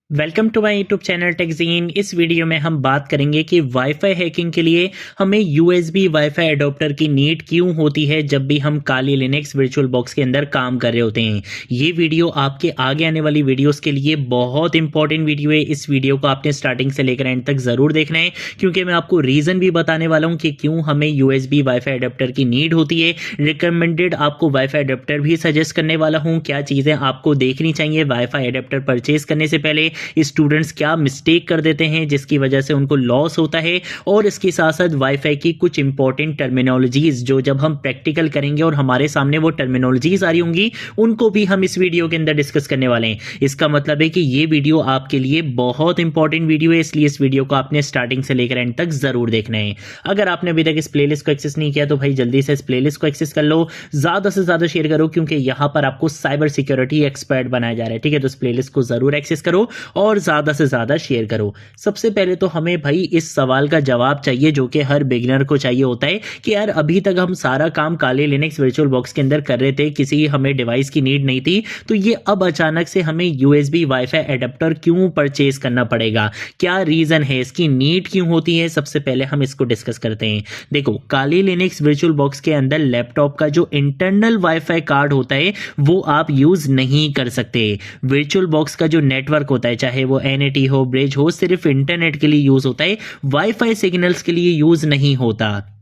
Welcome to my YouTube channel TechGene. इस video में हम बात करेंगे कि वाईफाई हैकिंग के लिए हमें यूएसबी वाईफाई एडोप्टर की नीड क्यों होती है जब भी हम काली लिनक्स वर्चुअल बॉक्स के अंदर काम कर रहे होते हैं। ये वीडियो आपके आगे आने वाली वीडियोस के लिए बहुत इंपॉर्टेंट वीडियो है। इस वीडियो को आपने स्टार्टिंग से लेकर एंड तक ज़रूर देखना है, क्योंकि मैं आपको रीज़न भी बताने वाला हूँ कि क्यों हमें यूएसबी वाईफाई एडोप्टर की नीड होती है। रिकमेंडेड आपको वाईफाई एडोप्टर भी सजेस्ट करने वाला हूँ, क्या चीज़ें आपको देखनी चाहिए वाईफाई एडोप्टर परचेज करने से पहले, स्टूडेंट्स क्या मिस्टेक कर देते हैं जिसकी वजह से उनको लॉस होता है, और इसके साथ साथ वाईफाई की कुछ इंपॉर्टेंट टर्मिनोलॉजीज जो जब हम प्रैक्टिकल करेंगे और हमारे सामने वो टर्मिनोलॉजीज आ रही होंगी उनको भी हम इस वीडियो के अंदर डिस्कस करने वाले हैं। इसका मतलब है कि ये वीडियो आपके लिए बहुत इंपॉर्टेंट वीडियो है, इसलिए इस वीडियो को आपने स्टार्टिंग से लेकर एंड तक जरूर देखना है। अगर आपने अभी तक इस प्लेलिस्ट को एक्सेस नहीं किया तो भाई जल्दी से इस प्लेलिस्ट को एक्सेस कर लो, ज्यादा से ज्यादा शेयर करो, क्योंकि यहां पर आपको साइबर सिक्योरिटी एक्सपर्ट बनाया जा रहा है। ठीक है, तो इस प्लेलिस्ट को जरूर एक्सेस करो और ज्यादा से ज्यादा शेयर करो। सबसे पहले तो हमें भाई इस सवाल का जवाब चाहिए जो कि हर बिगिनर को चाहिए होता है कि यार अभी तक हम सारा काम काले लिनक्स वर्चुअल बॉक्स के अंदर कर रहे थे, किसी हमें डिवाइस की नीड नहीं थी, तो ये अब अचानक से हमें यूएसबी वाईफाई एडेप्टर क्यों परचेज करना पड़ेगा, क्या रीजन है, इसकी नीड क्यों होती है। सबसे पहले हम इसको डिस्कस करते हैं। देखो, काली लिनक्स वर्चुअल बॉक्स के अंदर लैपटॉप का जो इंटरनल वाईफाई कार्ड होता है वो आप यूज नहीं कर सकते। वर्चुअल बॉक्स का जो नेटवर्क होता है, चाहे वो एनएटी हो, ब्रिज हो, सिर्फ इंटरनेट के लिए यूज होता है, वाईफाई सिग्नल्स के लिए यूज नहीं होता।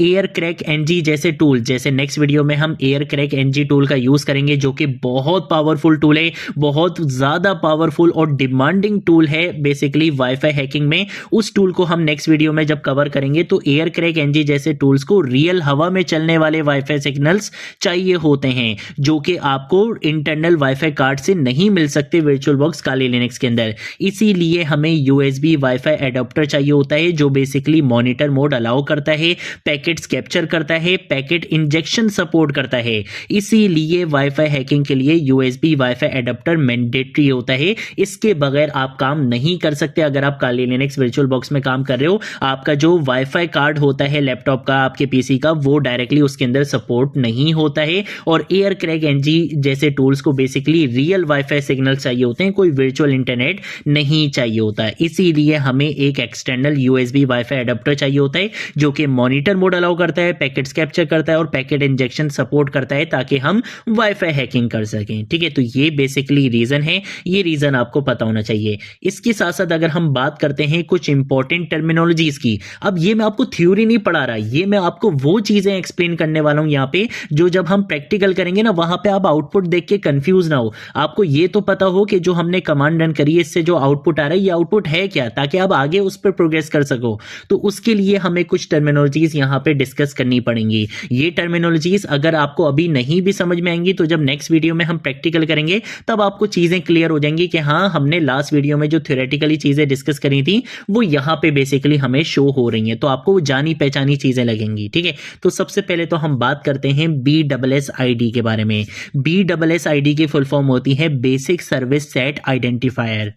एयर क्रैक एनजी जैसे टूल, जैसे नेक्स्ट वीडियो में हम एयर क्रैक एनजी टूल का यूज करेंगे जो कि बहुत पावरफुल टूल है, बहुत ज्यादा पावरफुल और डिमांडिंग टूल है बेसिकली वाईफाई हैकिंग में। उस टूल को हम नेक्स्ट वीडियो में जब कवर करेंगे तो एयर क्रैक एनजी जैसे टूल्स को रियल हवा में चलने वाले वाईफाई सिग्नल्स चाहिए होते हैं जो कि आपको इंटरनल वाईफाई कार्ड से नहीं मिल सकते वर्चुअल बॉक्स काली लिनक्स के अंदर। इसीलिए हमें यूएसबी वाईफाई एडाप्टर चाहिए होता है जो बेसिकली मॉनिटर मोड अलाउ करता है, पैकेट्स कैप्चर करता है, पैकेट इंजेक्शन सपोर्ट करता है। इसीलिए वाईफाई हैकिंग के लिए यूएसबी वाईफाई एडाप्टर मैंडेटरी होता है, इसके बगैर आप काम नहीं कर सकते। अगर आप काली लिनक्स वर्चुअल बॉक्स में काम कर रहे हो, आपका जो वाईफाई कार्ड होता है लैपटॉप का, आपके पीसी का, वो डायरेक्टली उसके अंदर सपोर्ट नहीं होता है। और एयर क्रैक एनजी जैसे टूल्स को बेसिकली रियल वाईफाई सिग्नल चाहिए होते हैं, कोई वर्चुअल इंटरनेट नहीं चाहिए होता। इसीलिए हमें एक एक्सटर्नल यूएसबी वाईफाई एडाप्टर चाहिए होता है जो कि मॉनिटर मोड अलाउ करता है, पैकेट्स कैप्चर करता है और पैकेट इंजेक्शन सपोर्ट करता है ताकि हम वाईफाई हैकिंग कर सकें। ठीक है, तो ये बेसिकली रीजन है, ये रीजन आपको पता होना चाहिए। इसके साथ साथ अगर हम बात करते हैं कुछ इंपॉर्टेंट टर्मिनोलॉजीज की, अब ये मैं आपको थ्योरी नहीं पढ़ा रहा, ये मैं आपको वो चीजें एक्सप्लेन करने वाला हूं यहाँ पे जो जब हम प्रैक्टिकल करेंगे ना वहां पे आप आउटपुट देख के कंफ्यूज ना हो। आपको ये तो पता हो कि जो हमने कमांड रन करी है इससे जो आउटपुट आ रहा है ये आउटपुट है क्या, ताकि आप आगे उस पर प्रोग्रेस कर सको। तो उसके लिए हमें कुछ टर्मिनोलॉजीज यहाँ पे डिस्कस करनी पड़ेंगी। ये टर्मिनोलॉजीज अगर आपको अभी नहीं भी समझ में आएंगी तो जब नेक्स्ट वीडियो में हम प्रैक्टिकल करेंगे तब आपको चीजें क्लियर हो जाएंगी कि हाँ, हमने लास्ट वीडियो में जो थ्योरेटिकली चीजें डिस्कस करी थी वो यहाँ पे बेसिकली हमें शो हो रही हैं, तो आपको वो जानी पहचानी चीजें लगेंगी। ठीक है, तो सबसे पहले तो हम बात करते हैं BSSID के बारे में। BSSID की फुल फॉर्म होती है basic service set identifier.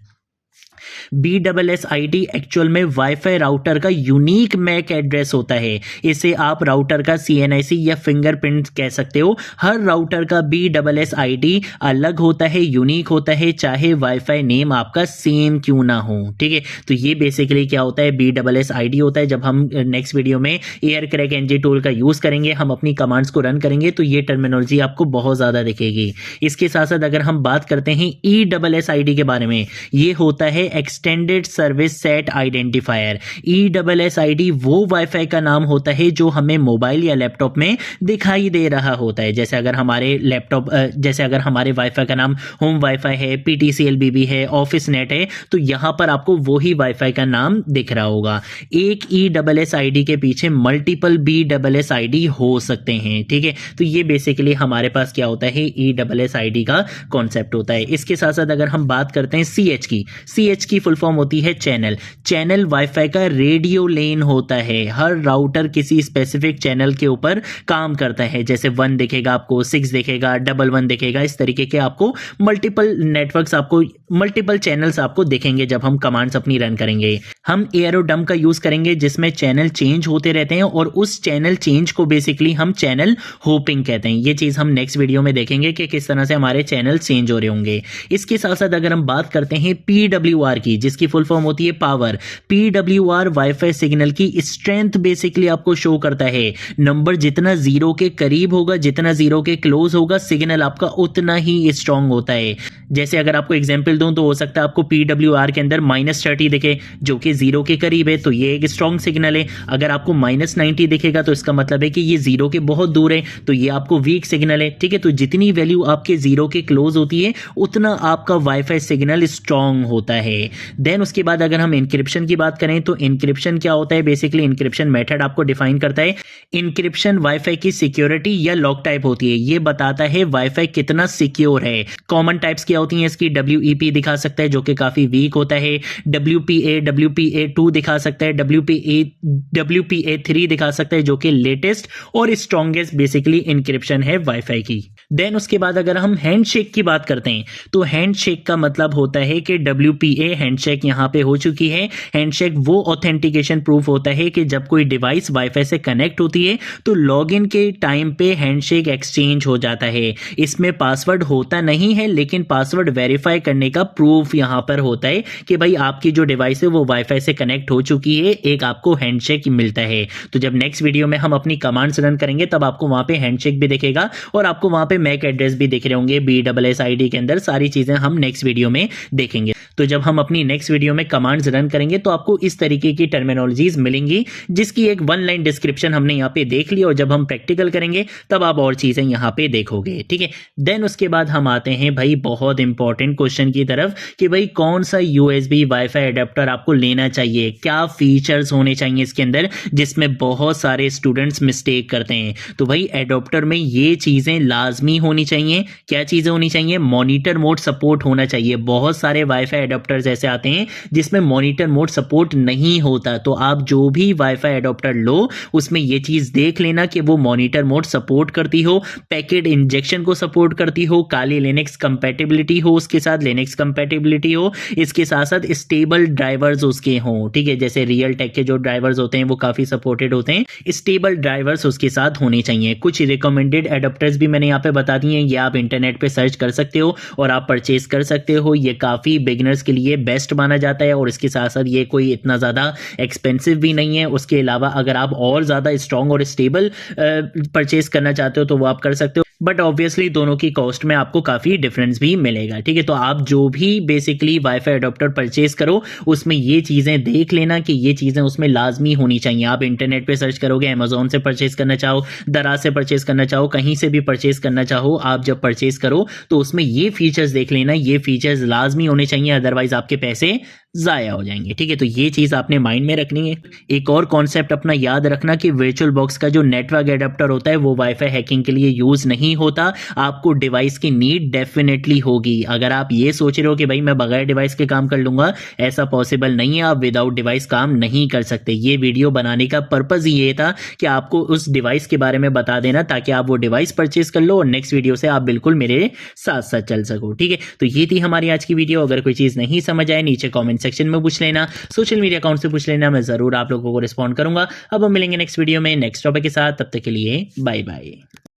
BSSID actual में वाईफाई राउटर का यूनिक मैक एड्रेस होता है। इसे आप राउटर का CNIC या फिंगरप्रिंट कह सकते हो। हर राउटर का BSSID अलग होता है, यूनिक होता है, चाहे वाईफाई नेम आपका सेम क्यों ना हो। ठीक है, तो ये बेसिकली क्या होता है, BSSID होता है। जब हम नेक्स्ट वीडियो में एयर क्रैक एनजी टूल का यूज करेंगे, हम अपनी कमांड्स को रन करेंगे तो ये टर्मिनोलॉजी आपको बहुत ज्यादा दिखेगी। इसके साथ साथ अगर हम बात करते हैं ESSID के बारे में, ये होता है extended service set identifier. ESSID वो वाईफाई का नाम होता है जो हमें मोबाइल या लैपटॉप में दिखाई दे रहा होता है। जैसे अगर हमारे लैपटॉप जैसे अगर हमारे वाईफाई का नाम होम वाईफाई है, PTCLBB है, ऑफिस नेट है, तो यहां पर आपको वही वाईफाई का नाम दिख रहा होगा। एक ESSID के पीछे मल्टीपल BSSID हो सकते हैं। ठीक है, तो ये बेसिकली हमारे पास क्या होता है, ESSID का कॉन्सेप्ट होता है। इसके साथ साथ अगर हम बात करते हैं CH की जिसकी फुल फॉर्म होती है चैनल। चैनल वाईफाई का रेडियो लेन होता है। हर राउटर किसी स्पेसिफिक चैनल के ऊपर काम करता है, जैसे 1 दिखेगा आपको, 6 दिखेगा, 11 दिखेगा, इस तरीके के आपको मल्टीपल नेटवर्क्स, आपको मल्टीपल चैनल्स आपको दिखेंगे जब हम कमांड्स अपनी रन करेंगे। हम एयरोडम का यूज करेंगे जिसमें चैनल चेंज होते रहते हैं और उस चैनल चेंज को बेसिकली हम चैनल होपिंग कहते हैं। ये चीज हम नेक्स्ट वीडियो में देखेंगे कि किस तरह से हमारे चैनल चेंज हो रहे होंगे। इसके साथ साथ अगर हम बात करते हैं PWR की, जिसकी फुल फॉर्म होती है पावर। PWR वाईफाई सिग्नल की स्ट्रेंथ बेसिकली आपको शो करता है। नंबर जितना 0 के करीब होगा, जितना 0 के क्लोज होगा, सिग्नल आपका उतना ही स्ट्रांग होता है। जैसे अगर आपको एग्जांपल दूं तो हो सकता है आपको PWR के अंदर -30 दिखे जो कि 0 के करीब है, तो ये एक स्ट्रांग सिग्नल है। अगर आपको -90 दिखेगा तो इसका मतलब है कि ये 0 के बहुत दूर है, तो ये आपको वीक सिग्नल है। ठीक है, तो जितनी वैल्यू आपके 0 के क्लोज होती है उतना आपका वाईफाई सिग्नल स्ट्रांग होता है। देन उसके बाद अगर हम इंक्रिप्शन की बात करें तो इंक्रिप्शन क्या होता है? बेसिकली इंक्रिप्शन मेथड आपको डिफाइन करता है। इंक्रिप्शन वाईफाई की सिक्योरिटी या लॉक टाइप होती है। ये बताता है वाईफाई कितना सिक्योर है। कॉमन टाइप्स क्या होती हैं इसकी? WEP दिखा सकता है जो कि काफी वीक होता है, WPA2 दिखा सकता है, WPA3 दिखा सकता है जो कि लेटेस्ट और स्ट्रॉन्गेस्ट बेसिकली इंक्रिप्शन है वाईफाई की। देन उसके बाद अगर हम हैंडशेक की बात करते हैं तो हैंडशेक का मतलब होता है कि WPA हैंडशेक यहां पे हो चुकी है। हैंडशेक वो ऑथेंटिकेशन प्रूफ होता है कि जब कोई डिवाइस वाईफाई से कनेक्ट होती है तो लॉगिन के टाइम पे हैंडशेक एक्सचेंज हो जाता है। इसमें पासवर्ड होता नहीं है लेकिन पासवर्ड वेरीफाई करने का प्रूफ यहां पर होता है कि भाई आपकी जो डिवाइस है वो वाईफाई से कनेक्ट हो चुकी है, एक आपको हैंडशेक मिलता है। तो जब नेक्स्ट वीडियो में हम अपनी कमांड्स रन करेंगे तब आपको वहां पे हैंडशेक भी दिखेगा और आपको वहां पे मैक एड्रेस भी दिख रहे होंगे। BSSID के अंदर सारी चीजें हम नेक्स्ट वीडियो में देखेंगे। तो जब हम अपनी नेक्स्ट वीडियो में कमांड्स रन करेंगे तो आपको इस तरीके की टर्मिनोलॉजीज मिलेंगी जिसकी एक 1 लाइन डिस्क्रिप्शन हमने यहाँ पे देख ली, और जब हम प्रैक्टिकल करेंगे तब आप और चीजें यहाँ पे देखोगे। ठीक है, देन उसके बाद हम आते हैं भाई बहुत इंपॉर्टेंट क्वेश्चन की तरफ कि भाई कौन सा USB वाईफाई अडेप्टर आपको लेना चाहिए, क्या फीचर्स होने चाहिए इसके अंदर, जिसमें बहुत सारे स्टूडेंट्स मिस्टेक करते हैं। तो भाई एडोप्टर में ये चीजें लाजमी होनी चाहिए। क्या चीजें होनी चाहिए? मॉनिटर मोड सपोर्ट होना चाहिए। बहुत सारे वाईफाई एडोप्टर्स ऐसे आते हैं जिसमें मॉनिटर मोड सपोर्ट नहीं होता, तो आप जो भी वाईफाई एडोप्टर लो उसमें ये चीज देख लेना कि वो मॉनिटर मोड सपोर्ट करती हो, पैकेट इंजेक्शन को सपोर्ट करती हो, काली लिनक्स कंपैटिबिलिटी हो, उसके साथ लिनक्स कंपैटिबिलिटी हो, इसके साथ साथ स्टेबल ड्राइवर्स उसके हों। ठीक है, जैसे रियल टेक के जो ड्राइवर्स होते हैं वो काफी सपोर्टेड होते हैं, स्टेबल ड्राइवर्स उसके साथ होने चाहिए। कुछ रिकमेंडेड एडोप्टर्स भी मैंने यहाँ पे बता दिए हैं, ये आप इंटरनेट पे सर्च कर सकते हो और आप परचेज कर सकते हो। ये काफी बिगिनर्स के लिए बेस्ट माना जाता है और इसके साथ साथ ये कोई इतना ज्यादा एक्सपेंसिव भी नहीं है। उसके अलावा अगर आप और ज्यादा स्ट्रॉन्ग और स्टेबल परचेज करना चाहते हो तो वो आप कर सकते हो, बट ऑब्वियसली दोनों की कॉस्ट में आपको काफी डिफरेंस भी मिलेगा। ठीक है, तो आप जो भी बेसिकली वाईफाई अडॉप्टर परचेज करो उसमें ये चीजें देख लेना कि ये चीजें उसमें लाजमी होनी चाहिए। आप इंटरनेट पे सर्च करोगे, अमेजोन से परचेज करना चाहो, दराज से परचेज करना चाहो, कहीं से भी परचेज करना चाहो, आप जब परचेज करो तो उसमें ये फीचर्स देख लेना, ये फीचर्स लाजमी होने चाहिए, अदरवाइज आपके पैसे जाया हो जाएंगे। ठीक है, तो ये चीज आपने माइंड में रखनी है। एक और कॉन्सेप्ट अपना याद रखना कि वर्चुअल बॉक्स का जो नेटवर्क एडाप्टर होता है वो वाईफाई हैकिंग के लिए यूज नहीं होता। आपको डिवाइस की नीड डेफिनेटली होगी। अगर आप ये सोच रहे हो कि भाई मैं बगैर डिवाइस के काम कर लूंगा, ऐसा पॉसिबल नहीं है। आप विदाउट डिवाइस काम नहीं कर सकते। ये वीडियो बनाने का पर्पज ही ये था कि आपको उस डिवाइस के बारे में बता देना ताकि आप वो डिवाइस परचेज कर लो और नेक्स्ट वीडियो से आप बिल्कुल मेरे साथ साथ चल सको। ठीक है, तो ये थी हमारी आज की वीडियो। अगर कोई चीज नहीं समझ आए नीचे कॉमेंट सेक्शन में पूछ लेना, सोशल मीडिया अकाउंट से पूछ लेना, मैं जरूर आप लोगों को रिस्पॉन्ड करूंगा। अब हम मिलेंगे नेक्स्ट वीडियो में नेक्स्ट टॉपिक के साथ, तब तक के लिए बाय बाय।